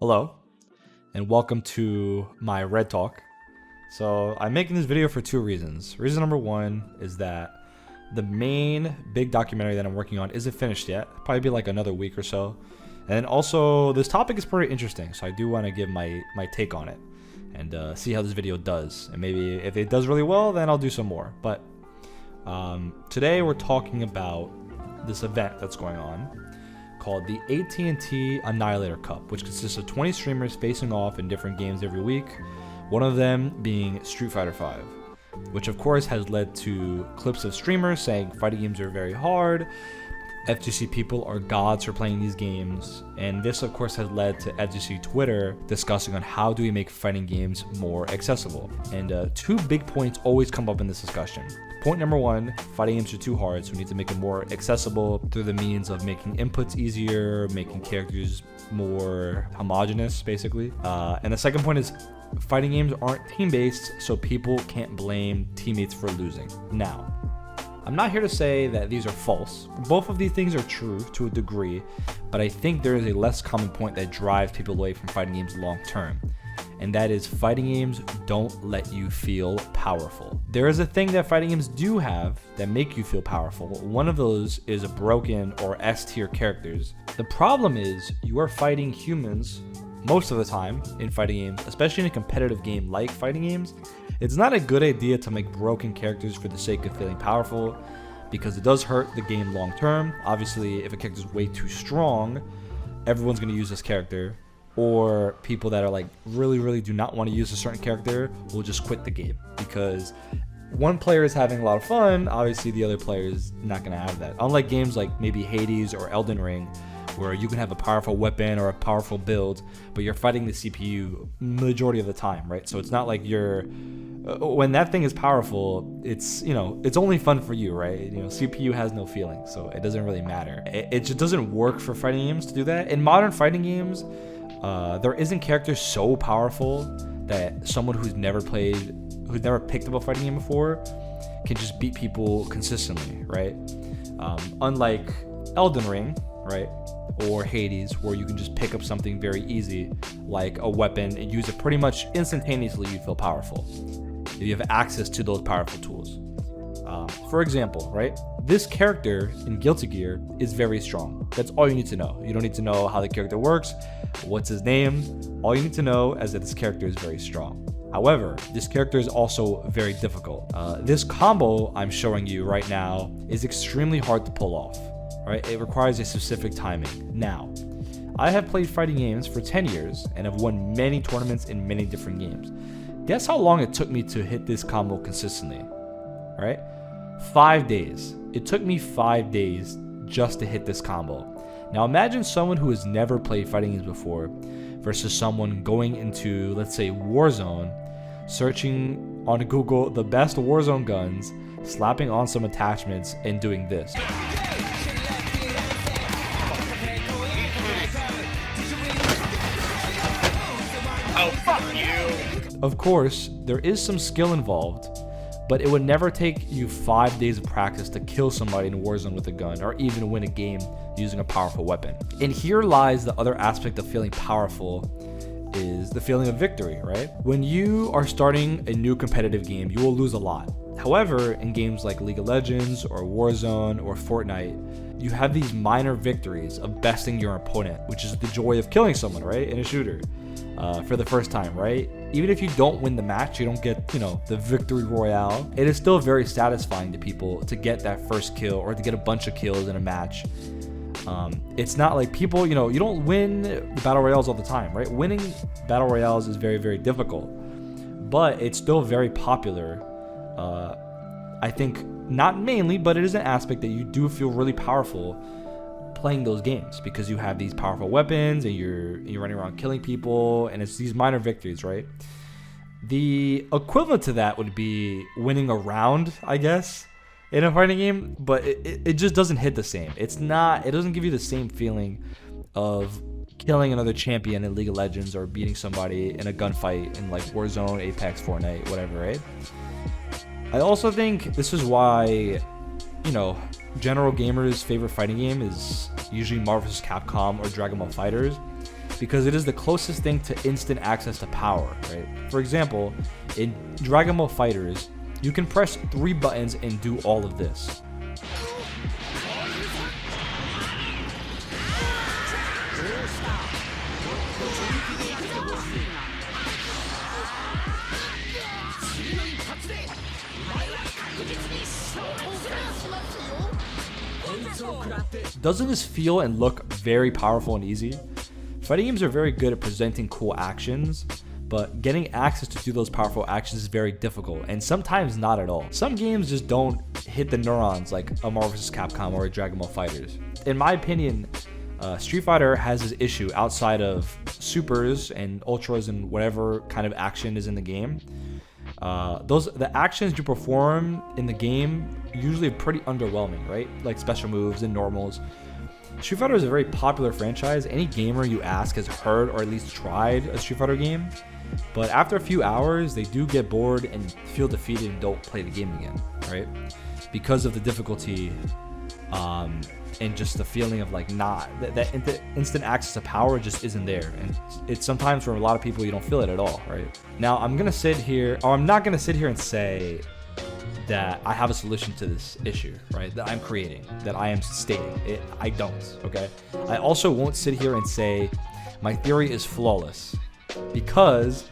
Hello, and welcome to my REDTalk. So I'm making this video for two reasons. Reason number one is that the main big documentary that I'm working on isn't finished yet. It'll probably be like another week or so. And also, this topic is pretty interesting, so I do want to give my take on it and see how this video does. And maybe if it does really well, then I'll do some more. But today we're talking about this event that's going on called the AT&T Annihilator Cup, which consists of 20 streamers facing off in different games every week, one of them being Street Fighter V, which of course has led to clips of streamers saying fighting games are very hard, FGC people are gods for playing these games, and this of course has led to FGC Twitter discussing on how do we make fighting games more accessible. And two big points always come up in this discussion. Point number one, fighting games are too hard, so we need to make it more accessible through the means of making inputs easier, making characters more homogenous, basically. And the second point is fighting games aren't team-based, so people can't blame teammates for losing. Now, I'm not here to say that these are false. Both of these things are true to a degree, but I think there is a less common point that drives people away from fighting games long-term. And that is fighting games don't let you feel powerful. There is a thing that fighting games do have that make you feel powerful. One of those is broken or S-tier characters. The problem is you are fighting humans most of the time in fighting games, especially in a competitive game like fighting games. It's not a good idea to make broken characters for the sake of feeling powerful because it does hurt the game long term. Obviously, if a character is way too strong, everyone's going to use this character. Or people that are like really do not want to use a certain character will just quit the game because one player is having a lot of fun, obviously the other player is not going to have that. Unlike games like maybe Hades or Elden Ring, where you can have a powerful weapon or a powerful build, but you're fighting the CPU majority of the time, right? So it's not like you're when that thing is powerful, it's, you know, it's only fun for you, right? You know, CPU has no feelings, so it doesn't really matter. It just doesn't work for fighting games to do that. In modern fighting games, there isn't characters so powerful that someone who's never picked up a fighting game before can just beat people consistently, right? Unlike Elden Ring, right? Or Hades, where you can just pick up something very easy, like a weapon, and use it pretty much instantaneously, you feel powerful. If you have access to those powerful tools. For example, right? This character in Guilty Gear is very strong. That's all you need to know. You don't need to know how the character works, what's his name. All you need to know is that this character is very strong. However, this character is also very difficult. This combo I'm showing you right now is extremely hard to pull off. Right? It requires a specific timing. Now, I have played fighting games for 10 years and have won many tournaments in many different games. Guess how long it took me to hit this combo consistently? All right? 5 days. It took me 5 days just to hit this combo. Now imagine someone who has never played fighting games before versus someone going into, let's say, Warzone, searching on Google the best Warzone guns, slapping on some attachments, and doing this. Oh, fuck you! Of course, there is some skill involved, but it would never take you 5 days of practice to kill somebody in Warzone with a gun or even win a game using a powerful weapon. And here lies the other aspect of feeling powerful, is the feeling of victory, right? When you are starting a new competitive game, you will lose a lot. However, in games like League of Legends or Warzone or Fortnite, you have these minor victories of besting your opponent, which is the joy of killing someone, right? In a shooter. For the first time, right? Even if you don't win the match, you don't get, the victory royale. It is still very satisfying to people to get that first kill or to get a bunch of kills in a match. It's not like people, you don't win the battle royales all the time, right? Winning battle royales is very difficult, but it's still very popular. I think not mainly, but it is an aspect that you do feel really powerful playing those games because you have these powerful weapons and you're running around killing people, and it's these minor victories, right? The equivalent to that would be winning a round, I guess, in a fighting game, but it just doesn't hit the same. It doesn't give you the same feeling of killing another champion in League of Legends or beating somebody in a gunfight in like Warzone, Apex, Fortnite, whatever, right? I also think this is why, general gamers' favorite fighting game is usually Marvel vs. Capcom or Dragon Ball FighterZ, because it is the closest thing to instant access to power, right? For example, in Dragon Ball FighterZ, you can press 3 buttons and do all of this. Doesn't this feel and look very powerful and easy? Fighting games are very good at presenting cool actions, but getting access to do those powerful actions is very difficult, and sometimes not at all. Some games just don't hit the neurons like a Marvel vs. Capcom or a Dragon Ball FighterZ. In my opinion, Street Fighter has this issue outside of supers and ultras and whatever kind of action is in the game. The actions you perform in the game usually are pretty underwhelming, right? Like special moves and normals. Street Fighter is a very popular franchise. Any gamer you ask has heard or at least tried a Street Fighter game, but after a few hours, they do get bored and feel defeated and don't play the game again, right? Because of the difficulty, and just the feeling of like that instant access to power just isn't there, and it's sometimes for a lot of people you don't feel it at all, right? Now I'm not gonna sit here and say that I have a solution to this issue, right? That I'm creating, that I am stating it. I don't, okay? I also won't sit here and say my theory is flawless, because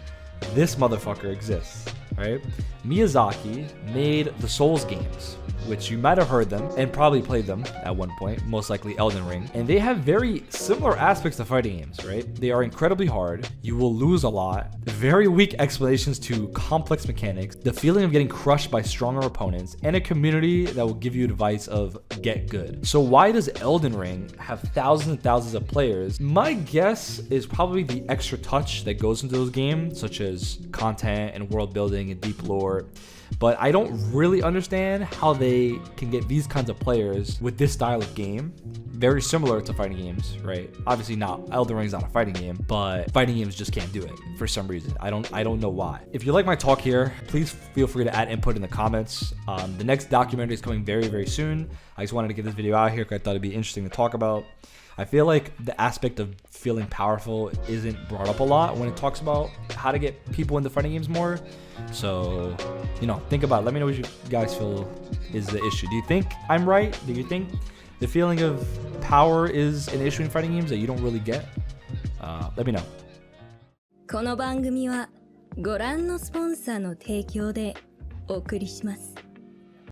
this motherfucker exists, right? Miyazaki made the Souls games, which you might have heard them and probably played them at one point, most likely Elden Ring. And they have very similar aspects to fighting games, right? They are incredibly hard. You will lose a lot. Very weak explanations to complex mechanics, the feeling of getting crushed by stronger opponents, and a community that will give you advice of get good. So why does Elden Ring have thousands and thousands of players? My guess is probably the extra touch that goes into those games, such as content and world building and deep lore. But I don't really understand how they can get these kinds of players with this style of game. Very similar to fighting games, right? Obviously not, Elden Ring's not a fighting game, but fighting games just can't do it for some reason. I don't know why. If you like my talk here, please feel free to add input in the comments. The next documentary is coming very, very soon. I just wanted to get this video out here because I thought it'd be interesting to talk about. I feel like the aspect of feeling powerful isn't brought up a lot when it talks about how to get people into fighting games more. So, think about it. Let me know what you guys feel is the issue. Do you think I'm right? Do you think the feeling of power is an issue in fighting games that you don't really get? Let me know. この番組はご覧のスポンサーの提供でお送りします。